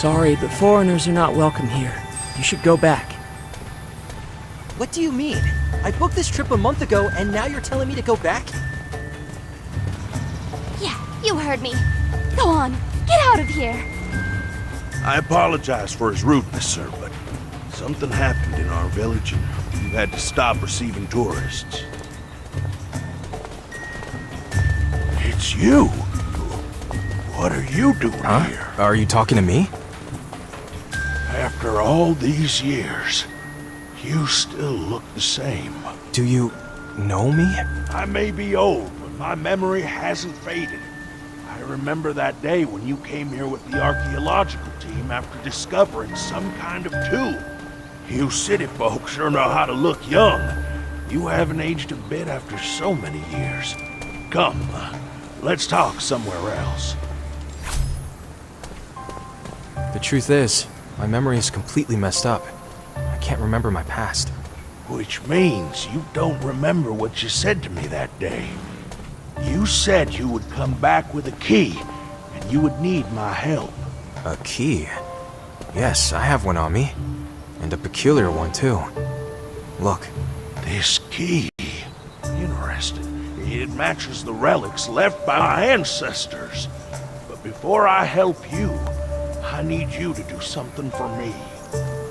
sorry, but foreigners are not welcome here. You should go back. What do you mean? I booked this trip a month ago, and now you're telling me to go back? Yeah, you heard me. Go on, get out of here. I apologize for his rudeness, sir, but something happened in our village and we've had to stop receiving tourists. It's you! What are you doing here? Are you talking to me? After all these years, you still look the same. Do you know me? I may be old, but my memory hasn't faded. I remember that day when you came here with the archaeological team after discovering some kind of tomb. You city folks sure know how to look young. You haven't aged a bit after so many years. Come, let's talk somewhere else. The truth is, my memory is completely messed up. I can't remember my past. Which means you don't remember what you said to me that day. You said you would come back with a key, and you would need my help. A key? Yes, I have one on me. And a peculiar one, too. Look. This key. Interesting. It matches the relics left by my ancestors. But before I help you, I need you to do something for me.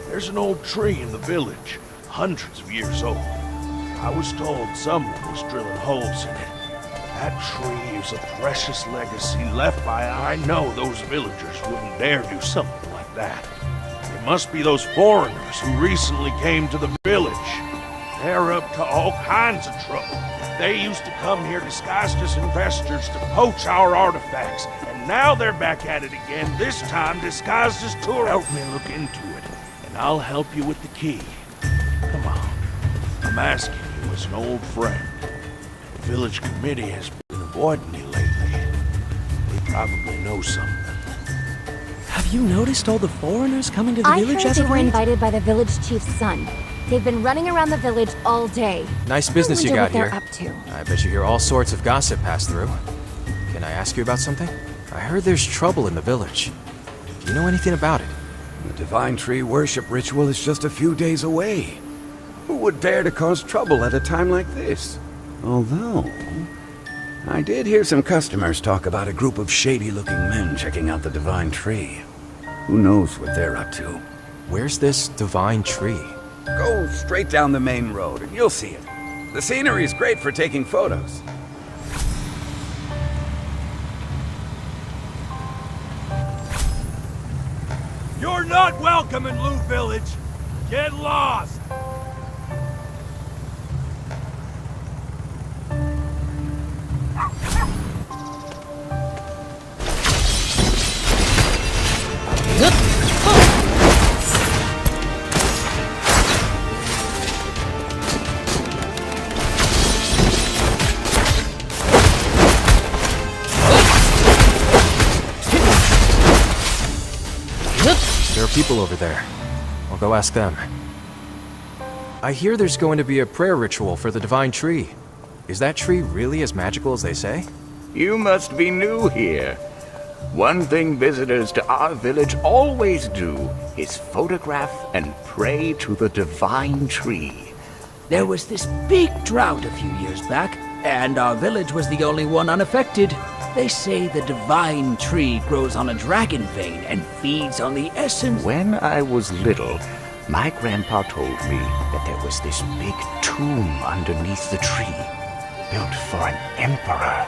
There's an old tree in the village, hundreds of years old. I was told someone was drilling holes in it. That tree is a precious legacy left by... I know those villagers wouldn't dare do something like that. It must be those foreigners who recently came to the village. They're up to all kinds of trouble. They used to come here disguised as investors to poach our artifacts, and now they're back at it again, this time disguised as tourists. Help me look into it, and I'll help you with the key. Come on. I'm asking you as an old friend. The village committee has been avoiding you lately. They probably know something. Have you noticed all the foreigners coming to the village I as heard of they were late? invited by the village chief's son. They've been running around the village all day. Nice business you got here. What they're up to. I bet you hear all sorts of gossip pass through. Can I ask you about something? I heard there's trouble in the village. Do you know anything about it? The Divine Tree worship ritual is just a few days away. Who would dare to cause trouble at a time like this? Although, I did hear some customers talk about a group of shady-looking men checking out the Divine Tree. Who knows what they're up to? Where's this Divine Tree? Go straight down the main road and you'll see it. The scenery is great for taking photos. You're not welcome in Loot Village! Get lost! There are people over there. I'll go ask them. I hear there's going to be a prayer ritual for the Divine Tree. Is that tree really as magical as they say? You must be new here. One thing visitors to our village always do is photograph and pray to the Divine Tree. There was this big drought a few years back, and our village was the only one unaffected. They say the Divine Tree grows on a dragon vein and feeds on the essence... When I was little, my grandpa told me that there was this big tomb underneath the tree, built for an emperor.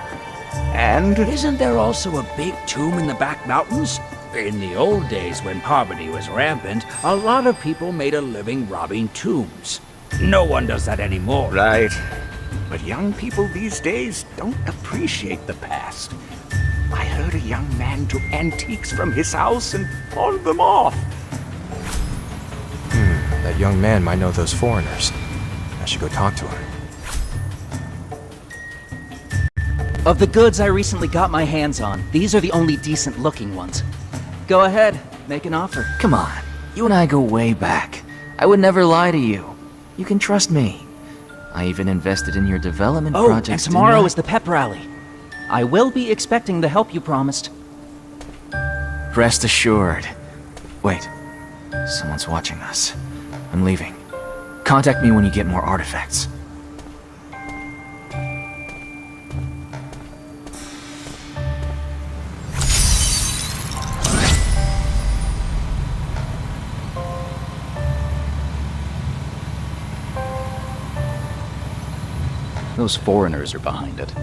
And... Isn't there also a big tomb in the back mountains? In the old days when poverty was rampant, a lot of people made a living robbing tombs. No one does that anymore. Right. But young people these days don't appreciate the past. I heard a young man took antiques from his house and pawned them off. That young man might know those foreigners. I should go talk to him. Of the goods I recently got my hands on, these are the only decent-looking ones. Go ahead, make an offer. Come on, you and I go way back. I would never lie to you. You can trust me. I even invested in your development projects. Oh, and tomorrow is the pep rally. I will be expecting the help you promised. Rest assured, Wait. Someone's watching us. I'm leaving. Contact me when you get more artifacts. Those foreigners are behind it.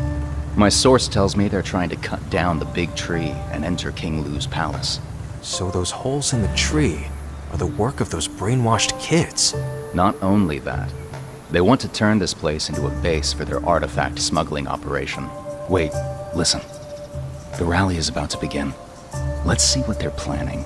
My source tells me they're trying to cut down the big tree and enter King Lou's palace. So those holes in the tree are the work of those brainwashed kids. Not only that, they want to turn this place into a base for their artifact smuggling operation. Wait, listen. The rally is about to begin. Let's see what they're planning.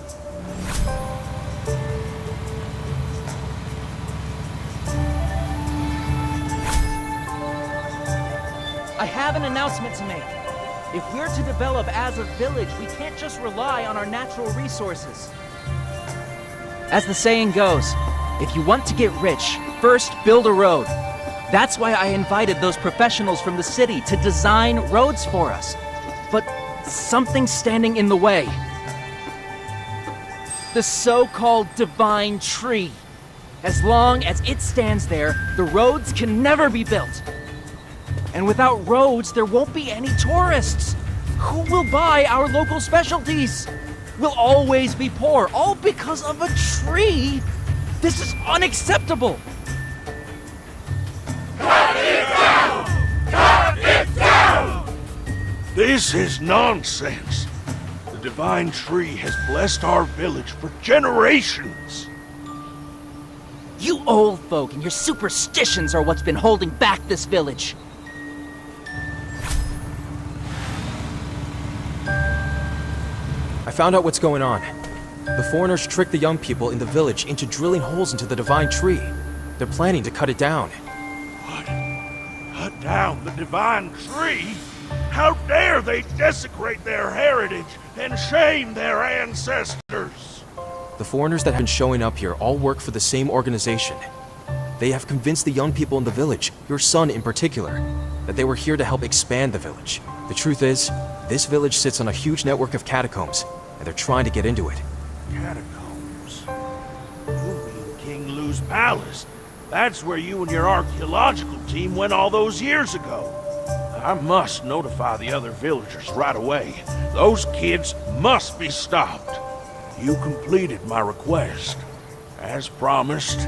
I have an announcement to make. If we're to develop as a village, we can't just rely on our natural resources. As the saying goes, if you want to get rich, first build a road. That's why I invited those professionals from the city to design roads for us. But something's standing in the way. The so-called divine tree. As long as it stands there, the roads can never be built. And without roads, there won't be any tourists. Who will buy our local specialties? We'll always be poor, all because of a tree? This is unacceptable! Cut it down! Cut it down! This is nonsense. The divine tree has blessed our village for generations. You old folk and your superstitions are what's been holding back this village. I found out what's going on. The foreigners tricked the young people in the village into drilling holes into the divine tree. They're planning to cut it down. What? Cut down the divine tree? How dare they desecrate their heritage and shame their ancestors? The foreigners that have been showing up here all work for the same organization. They have convinced the young people in the village, your son in particular, that they were here to help expand the village. The truth is, this village sits on a huge network of catacombs, and they're trying to get into it. Catacombs? You mean King Lou's palace? That's where you and your archaeological team went all those years ago. I must notify the other villagers right away. Those kids must be stopped. You completed my request. As promised,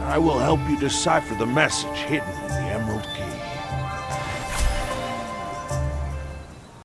I will help you decipher the message hidden in the